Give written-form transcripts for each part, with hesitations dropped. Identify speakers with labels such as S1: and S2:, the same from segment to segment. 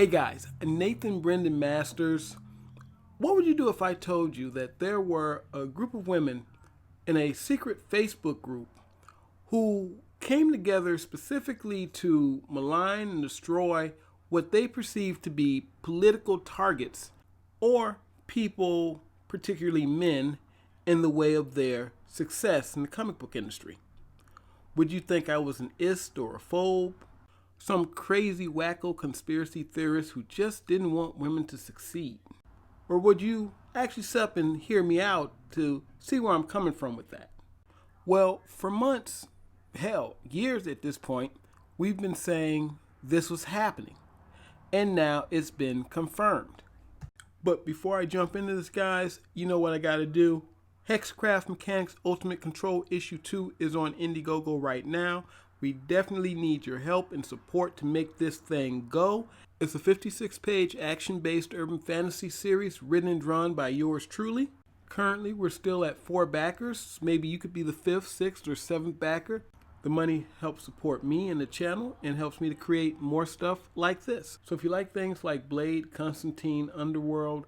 S1: Hey guys, Nathan Brendan Masters. What would you do if I told you that there were a group of women in a secret Facebook group who came together specifically to malign and destroy what they perceived to be political targets or people, particularly men, in the way of their success in the comic book industry? Would you think I was an ist or a phobe? Some crazy wacko conspiracy theorist who just didn't want women to succeed? Or would you actually sit up and hear me out to see where I'm coming from with that? Well, for months, hell, years at this point, we've been saying this was happening. And now it's been confirmed. But before I jump into this, guys, you know what I gotta do. Hexcraft Mechanics Ultimate Control Issue 2 is on Indiegogo right now. We definitely need your help and support to make this thing go. It's a 56-page action-based urban fantasy series written and drawn by yours truly. Currently, we're still at 4 backers. Maybe you could be the 5th, 6th, or 7th backer. The money helps support me and the channel and helps me to create more stuff like this. So if you like things like Blade, Constantine, Underworld,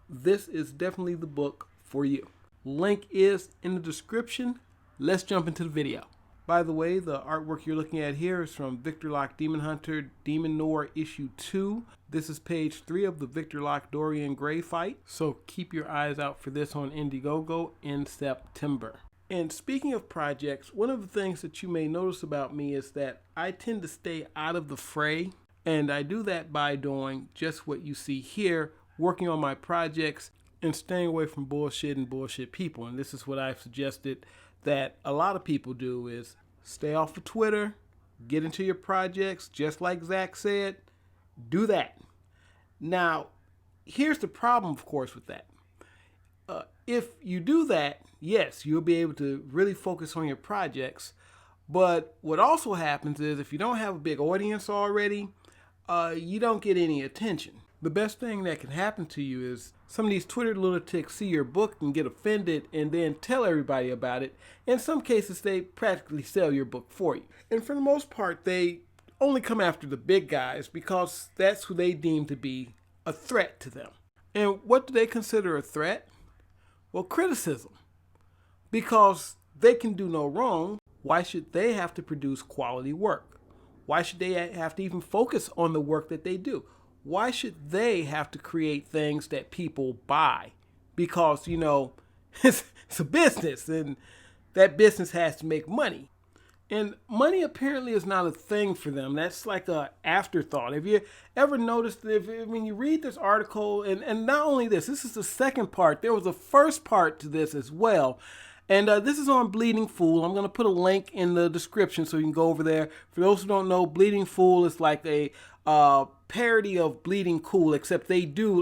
S1: this is definitely the book for you. Link is in the description. Let's jump into the video. By the way, the artwork you're looking at here is from Victor Locke Demon Hunter Demon Noir Issue 2. This is page 3 of the Victor Locke Dorian Gray fight. So keep your eyes out for this on Indiegogo in September. And speaking of projects, one of the things that you may notice about me is that I tend to stay out of the fray. And I do that by doing just what you see here, working on my projects and staying away from bullshit and bullshit people. And this is what I've suggested that a lot of people do, is stay off of Twitter, get into your projects, just like Zach said, do that. Now, here's the problem, of course, with that. If you do that, yes, you'll be able to really focus on your projects. But what also happens is if you don't have a big audience already, you don't get any attention. The best thing that can happen to you is some of these Twitter lunatics see your book and get offended and then tell everybody about it. In some cases, they practically sell your book for you. And for the most part, they only come after the big guys because that's who they deem to be a threat to them. And what do they consider a threat? Well, criticism. Because they can do no wrong, why should they have to produce quality work? Why should they have to even focus on the work that they do? Why should they have to create things that people buy? Because, you know, it's a business and that business has to make money. And money apparently is not a thing for them. That's like an afterthought. Have you ever noticed that when you read this article, and not only this is the second part, there was a first part to this as well. And this is on Bleeding Fool. I'm going to put a link in the description so you can go over there. For those who don't know, Bleeding Fool is like a parody of Bleeding Cool, except they do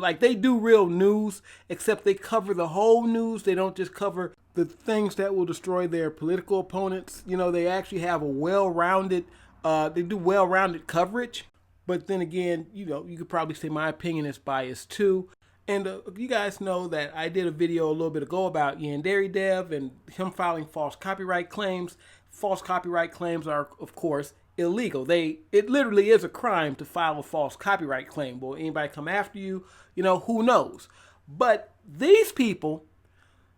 S1: real news, except they cover the whole news. They don't just cover the things that will destroy their political opponents. You know, they actually have a well-rounded, they do well-rounded coverage. But then again, you know, you could probably say my opinion is biased too. And you guys know that I did a video a little bit ago about Yandere Dev and him filing false copyright claims. False copyright claims are, of course, illegal. It literally is a crime to file a false copyright claim. Will anybody come after you? You know, who knows? But these people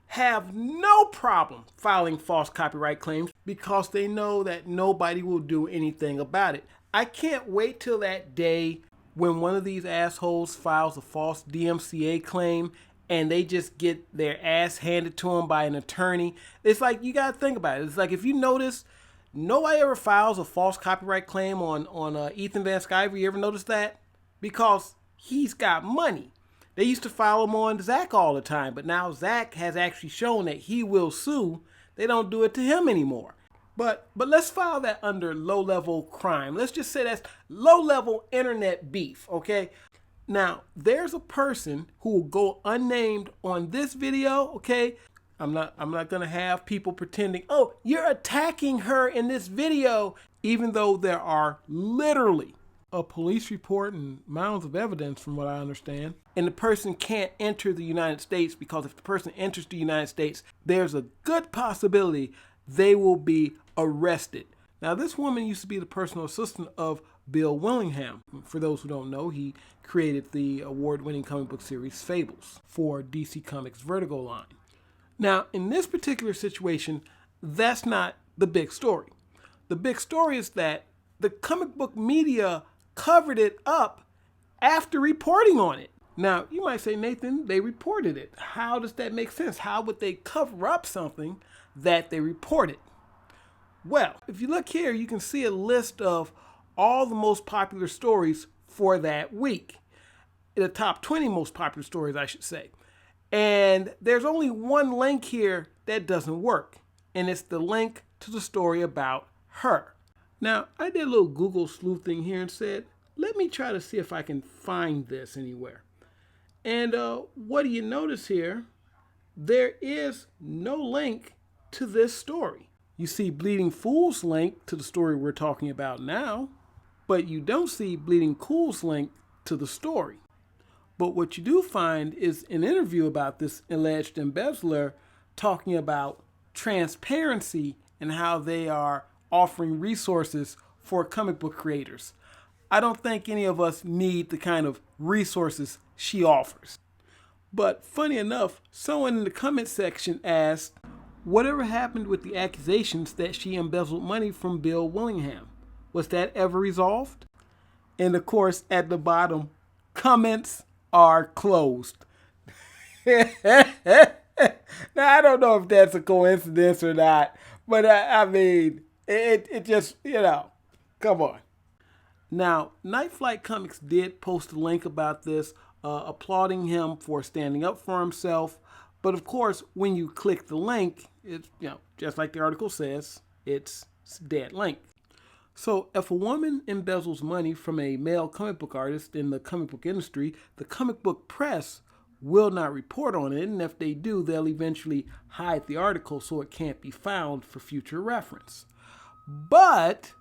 S1: have no problem filing false copyright claims because they know that nobody will do anything about it. I can't wait till that day when one of these assholes files a false DMCA claim and they just get their ass handed to them by an attorney. It's like, you got to think about it. It's like, if you notice, nobody ever files a false copyright claim on Ethan Van Sciver. You ever notice that? Because he's got money. They used to file them on Zach all the time, but now Zach has actually shown that he will sue. They don't do it to him anymore. But let's file that under low-level crime. Let's just say that's low-level internet beef, okay? Now, there's a person who will go unnamed on this video, okay? I'm not going to have people pretending, oh, you're attacking her in this video, even though there are literally a police report and mounds of evidence from what I understand. And the person can't enter the United States because if the person enters the United States, there's a good possibility they will be arrested. Now, this woman used to be the personal assistant of Bill Willingham. For those who don't know, he created the award-winning comic book series Fables for DC Comics' Vertigo line. Now, in this particular situation, that's not the big story. The big story is that the comic book media covered it up after reporting on it. Now, you might say, Nathyn, they reported it. How does that make sense? How would they cover up something that they reported? Well, if you look here, you can see a list of all the most popular stories for that week. The top 20 most popular stories, I should say. And there's only one link here that doesn't work. And it's the link to the story about her. Now, I did a little Google sleuthing here and said, let me try to see if I can find this anywhere. And what do you notice here? There is no link to this story. You see Bleeding Fool's link to the story we're talking about now, but you don't see Bleeding Cool's link to the story. But what you do find is an interview about this alleged embezzler talking about transparency and how they are offering resources for comic book creators. I don't think any of us need the kind of resources she offers. But funny enough, someone in the comment section asked, whatever happened with the accusations that she embezzled money from Bill Willingham? Was that ever resolved? And of course, at the bottom, comments are closed. Now, I don't know if that's a coincidence or not, but I mean, it just, come on. Now, Night Flight Comics did post a link about this, applauding him for standing up for himself. But of course, when you click the link, it's, just like the article says, it's dead link. So if a woman embezzles money from a male comic book artist in the comic book industry, the comic book press will not report on it. And if they do, they'll eventually hide the article so it can't be found for future reference. But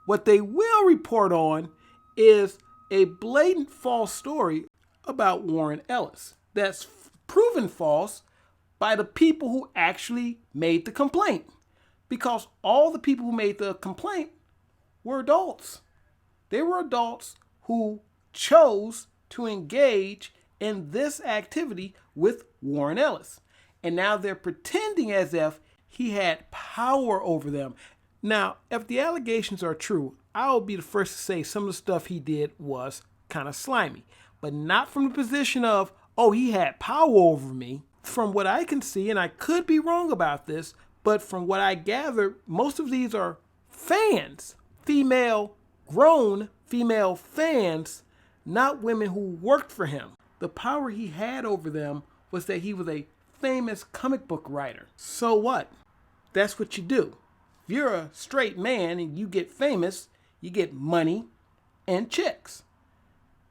S1: what they will report on is a blatant false story about Warren Ellis that's proven false by the people who actually made the complaint. Because all the people who made the complaint were adults. They were adults who chose to engage in this activity with Warren Ellis. And now they're pretending as if he had power over them. Now, if the allegations are true, I'll be the first to say some of the stuff he did was kind of slimy. But not from the position of, oh, he had power over me. From what I can see, and I could be wrong about this, but from what I gather, most of these are fans. Grown female fans, not women who worked for him. The power he had over them was that he was a famous comic book writer. So what? That's what you do. If you're a straight man and you get famous, you get money and chicks.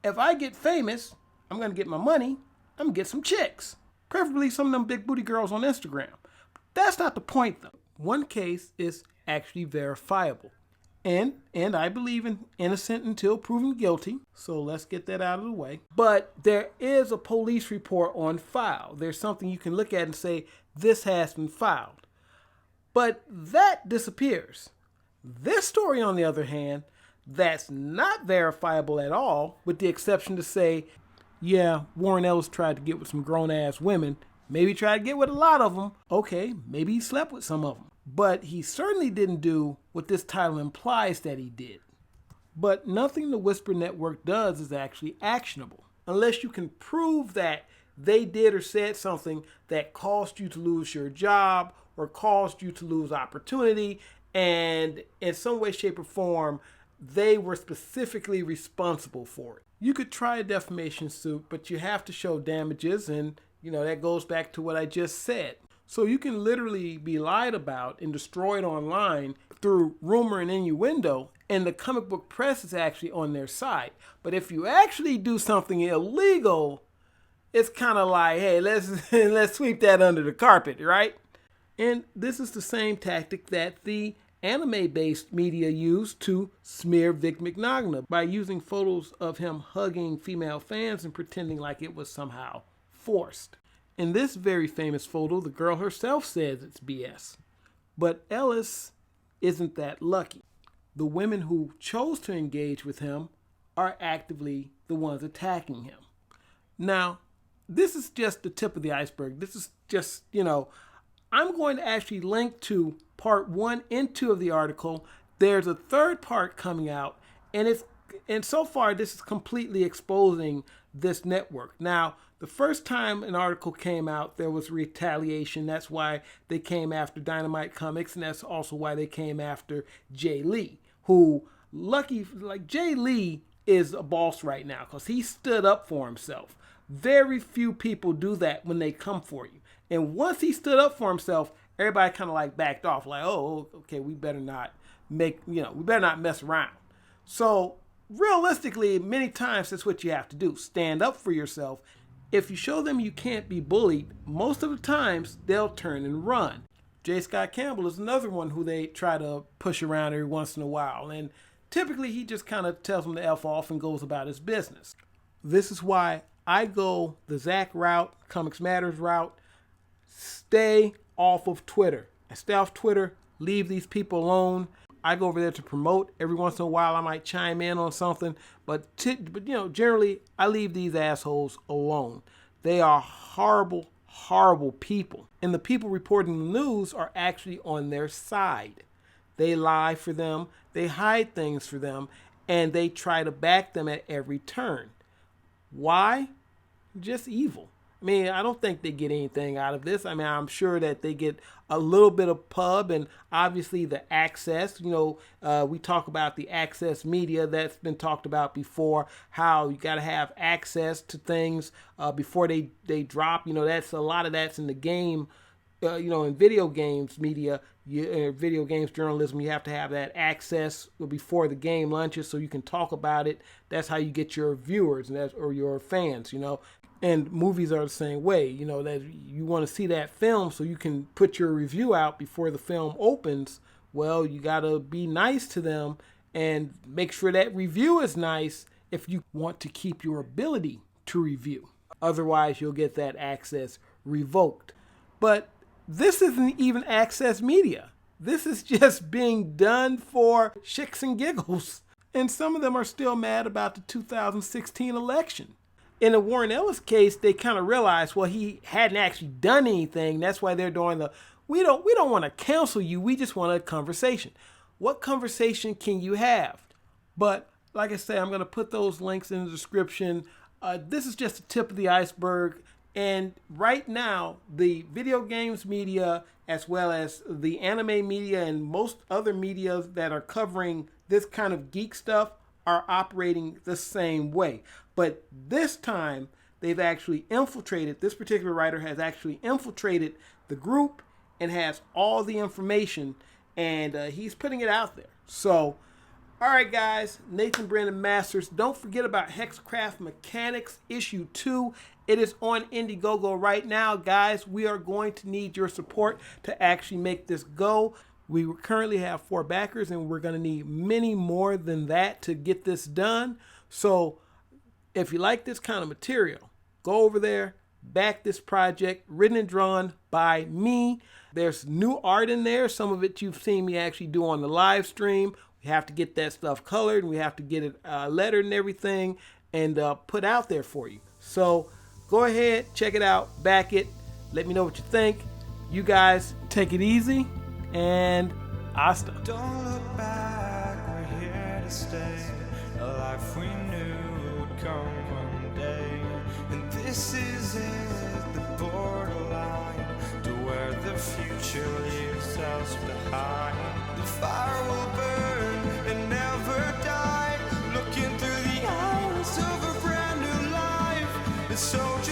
S1: If I get famous, I'm going to get my money, I'm going to get some chicks. Preferably some of them big booty girls on Instagram. That's not the point though. One case is actually verifiable. And I believe in innocent until proven guilty. So let's get that out of the way. But there is a police report on file. There's something you can look at and say, this has been filed. But that disappears. This story, on the other hand, that's not verifiable at all, with the exception to say, yeah, Warren Ellis tried to get with some grown-ass women. Maybe tried to get with a lot of them. Okay, maybe he slept with some of them. But he certainly didn't do what this title implies that he did. But nothing the Whisper Network does is actually actionable, unless you can prove that they did or said something that caused you to lose your job or caused you to lose opportunity, and in some way, shape, or form, they were specifically responsible for it. You could try a defamation suit, but you have to show damages, and that goes back to what I just said. So you can literally be lied about and destroyed online through rumor and innuendo, and the comic book press is actually on their side. But if you actually do something illegal, it's kind of like, hey, let's sweep that under the carpet, right? And this is the same tactic that the anime-based media used to smear Vic Mignogna by using photos of him hugging female fans and pretending like it was somehow forced. In this very famous photo, the girl herself says it's BS. But Ellis isn't that lucky. the women who chose to engage with him are actively the ones attacking him. Now, this is just the tip of the iceberg. This is just, I'm going to actually link to part 1 and 2 of the article. There's a third part coming out, and so far this is completely exposing this network. Now, the first time an article came out, there was retaliation. That's why they came after Dynamite Comics, and that's also why they came after Jay Lee, who, Jay Lee is a boss right now because he stood up for himself. Very few people do that when they come for you. And once he stood up for himself, everybody kind of backed off, oh, okay, we better not mess around. So realistically, many times that's what you have to do. Stand up for yourself. If you show them you can't be bullied, most of the times they'll turn and run. J. Scott Campbell is another one who they try to push around every once in a while. And typically he just kind of tells them to F off and goes about his business. This is why I go the Zach route, Comics Matters route. Stay off of Twitter. I stay off Twitter, leave these people alone. I go over there to promote. Every once in a while, I might chime in on something, but generally, I leave these assholes alone. They are horrible, horrible people, and the people reporting the news are actually on their side. They lie for them, they hide things for them, and they try to back them at every turn. Why? Just evil. I mean, I don't think they get anything out of this. I mean, I'm sure that they get a little bit of pub and obviously the access. We talk about the access media that's been talked about before, how you got to have access to things before they drop. That's a lot of that's in the game, in video games media, video games journalism. You have to have that access before the game launches so you can talk about it. That's how you get your viewers or your fans, And movies are the same way, that you want to see that film so you can put your review out before the film opens. Well, you got to be nice to them and make sure that review is nice if you want to keep your ability to review. Otherwise, you'll get that access revoked. But this isn't even access media. This is just being done for shits and giggles. And some of them are still mad about the 2016 election. In the Warren Ellis case, they kind of realized, well, he hadn't actually done anything. That's why they're doing we don't want to cancel you. We just want a conversation. What conversation can you have? But like I say, I'm going to put those links in the description. This is just the tip of the iceberg. And right now, the video games media, as well as the anime media and most other media that are covering this kind of geek stuff, are operating the same way. But this time, they've actually infiltrated, this particular writer has actually infiltrated the group and has all the information, and he's putting it out there. So, all right, guys, Nathyn Brandon Masters. Don't forget about Hexcraft Mechanics Issue 2. It is on Indiegogo right now. Guys, we are going to need your support to actually make this go. We currently have 4 backers, and we're going to need many more than that to get this done. So if you like this kind of material, go over there, back this project, written and drawn by me. There's new art in there. Some of it you've seen me actually do on the live stream. We have to get that stuff colored, and we have to get it lettered and everything and put out there for you. So go ahead, check it out, back it. Let me know what you think. You guys take it easy. And hasta.
S2: Don't look back, we're here to stay. A life we knew would come one day. And this is it, the borderline to where the future leaves us behind. The fire will burn and never die. Looking through the eyes of a brand new life. It's so just